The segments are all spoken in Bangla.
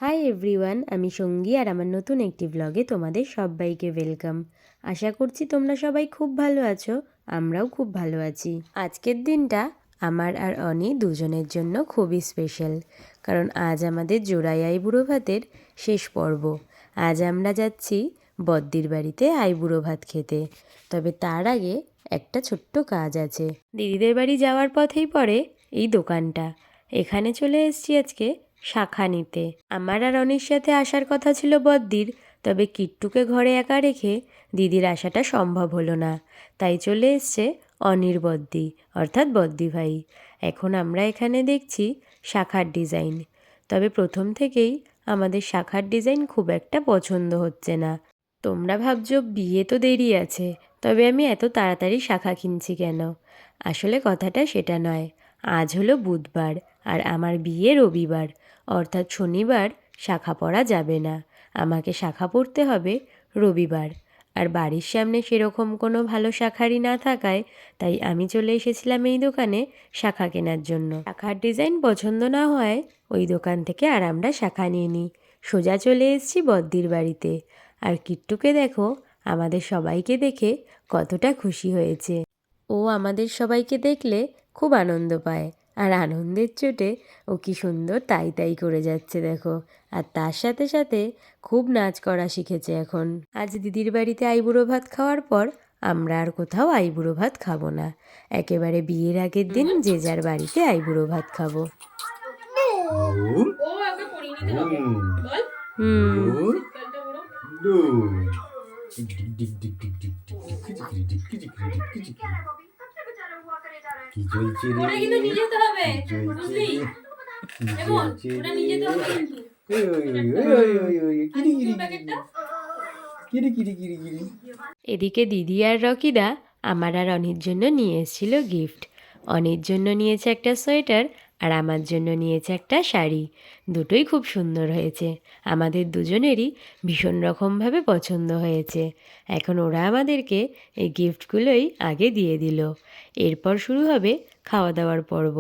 হাই এভরিওয়ান, আমি সঙ্গী আর আমার নতুন একটি ব্লগে তোমাদের সবাইকে ওয়েলকাম। আশা করছি তোমরা সবাই খুব ভালো আছো, আমরাও খুব ভালো আছি। আজকের দিনটা আমার আর অনি দুজনের জন্য খুবই স্পেশাল, কারণ আজ আমাদের জোড়াই আইবুড়ো ভাতের শেষ পর্ব। আজ আমরা যাচ্ছি বদ্দির বাড়িতে আইবুড়ো ভাত খেতে। তবে তার আগে একটা ছোট্ট কাজ আছে। দিদিদের বাড়ি যাওয়ার পথেই পড়ে এই দোকানটা। এখানে চলে এসেছি আজকে শাখা নিতে। আমার আর অনির সাথে আসার কথা ছিল বদ্দির, তবে কিট্টুকে ঘরে একা রেখে দিদির আসাটা সম্ভব হলো না। তাই চলে এসছে অনির বদ্দি, অর্থাৎ বদ্দি ভাই। এখন আমরা এখানে দেখছি শাখার ডিজাইন। তবে প্রথম থেকেই আমাদের শাখার ডিজাইন খুব একটা পছন্দ হচ্ছে না। তোমরা ভাবছো বিয়ে তো দেরি আছে, তবে আমি এত তাড়াতাড়ি শাখা কিনছি কেন? আসলে কথাটা সেটা নয়। আজ হলো বুধবার আর আমার বিয়ে রবিবার, অর্থাৎ শনিবার শাখা পরা যাবে না। আমাকে শাখা পরতে হবে রবিবার। আর বাড়ির সামনে সেরকম কোনো ভালো শাখারই না থাকায় তাই আমি চলে এসেছিলাম এই দোকানে শাখা কেনার জন্য। শাখার ডিজাইন পছন্দ না হয় ওই দোকান থেকে আর আমরা শাখা নিয়ে নিই। সোজা চলে এসেছি বদ্দির বাড়িতে। আর কিট্টুকে দেখো, আমাদের সবাইকে দেখে কতটা খুশি হয়েছে। ও আমাদের সবাইকে দেখলে খুব আনন্দ পায়, আর আনন্দের চোটে ও কি সুন্দর তাই তাই করে যাচ্ছে দেখো। আর তার সাথে সাথে খুব নাচ করা শিখেছে এখন। আজ দিদির বাড়িতে আইবুড়ো ভাত খাওয়ার পর আমরা আর কোথাও আইবুড়ো ভাত খাবো না। একেবারে বিয়ের আগের দিন যে যার বাড়িতে আইবুড়ো ভাত খাবো। কি চলছে রে? ওটা কিন্তু নিয়ে যেতে হবে, বুঝলি? এমন ওটা নিয়ে যেতে হবে কিন্তু। এদিকে দিদি আর রকিদা আমার আর অনির জন্য নিয়ে এসেছিল গিফট। অনির জন্য নিয়েছে একটা সোয়েটার আর আমার জন্য নিয়েছে একটা শাড়ি। দুটোই খুব সুন্দর হয়েছে, আমাদের দুজনেরই ভীষণ রকমভাবে পছন্দ হয়েছে। এখন ওরা আমাদেরকে এই গিফটগুলোই আগে দিয়ে দিল। এরপর শুরু হবে খাওয়া দাওয়ার পর্ব।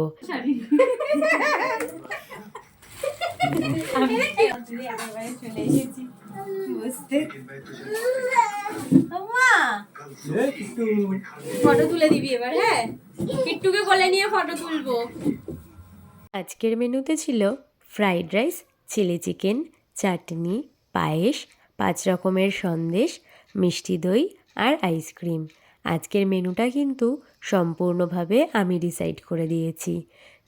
ফটো তুলে দিবি এবার, হ্যাঁ? কিট্টুকে বলে নিয়ে ফটো তুলবো। আজকের মেনুতে ছিল ফ্রাইড রাইস, চিলি চিকেন, চাটনি, পায়েস, 5 রকমের সন্দেশ, মিষ্টি দই আর আইসক্রিম। আজকের মেনুটা কিন্তু সম্পূর্ণভাবে আমি ডিসাইড করে দিয়েছি।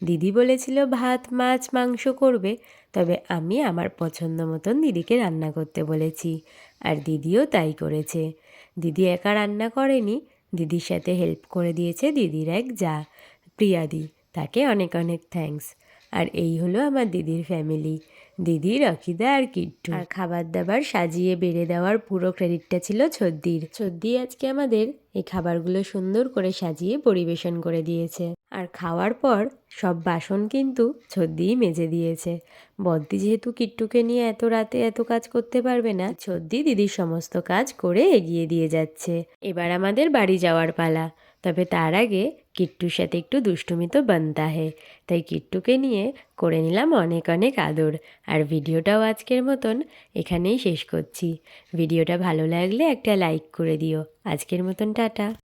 দিদি বলেছিল ভাত, মাছ, মাংস করবে, তবে আমি আমার পছন্দ মতন দিদিকে রান্না করতে বলেছি, আর দিদিও তাই করেছে। দিদি একা রান্না করেনি, দিদির সাথে হেল্প করে দিয়েছে দিদির এক জা, প্রিয়াদি। তাকে অনেক অনেক থ্যাঙ্কস। আর এই হলো আমার দিদির ফ্যামিলি, দিদি, রকিদা আর কিট্টু। আর খাবার দাবার সাজিয়ে বেড়ে দেওয়ার পুরো ক্রেডিটটা ছিল ছদ্দির। ছদ্দি আজকে আমাদের এই খাবারগুলো সুন্দর করে সাজিয়ে পরিবেশন করে দিয়েছে। আর খাওয়ার পর সব বাসন কিন্তু ছদ্দিই মেজে দিয়েছে। বদ্দি যেহেতু কিট্টুকে নিয়ে এত রাতে এত কাজ করতে পারবে না, ছদ্দি দিদির সমস্ত কাজ করে এগিয়ে দিয়ে যাচ্ছে। এবার আমাদের বাড়ি যাওয়ার পালা। তবে তার আগে কিট্টুর সাথে একটু দুষ্টুমি তো বানতা হে, তাই কিট্টুকে নিয়ে করে নিলাম অনেক অনেক আদর। আর ভিডিওটাও আজকের মতন এখানেই শেষ করছি। ভিডিওটা ভালো লাগলে একটা লাইক করে দিও। আজকের মতন টাটা।